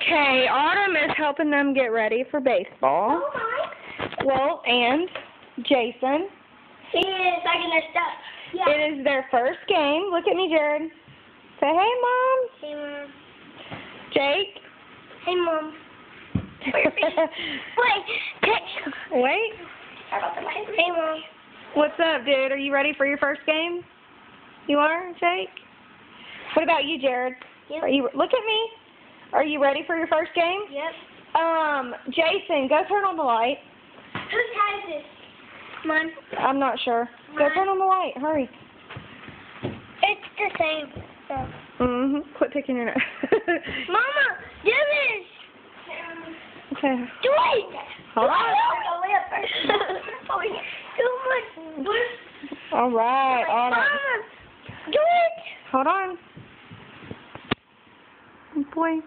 Okay, Autumn is helping them get ready for baseball. Oh my. Well, and Jason. He is taking their stuff. Yeah. It is their first game. Look at me, Jared. Say, hey, Mom. Hey, Mom. Jake. Hey, Mom. Wait. Wait. Sorry about that. Hey, Mom. What's up, dude? Are you ready for your first game? You are, Jake? What about you, Jared? Yep. Are you? Look at me. Are you ready for your first game? Yep. Jason, go turn on the light. Whose hat is this? Mine. I'm not sure. Go turn on the light. Hurry. It's the same stuff. Quit picking your nose. Mama, do this. Okay. Do it. Hold on. Too much. All right. Mama, do it. Hold on. Boy.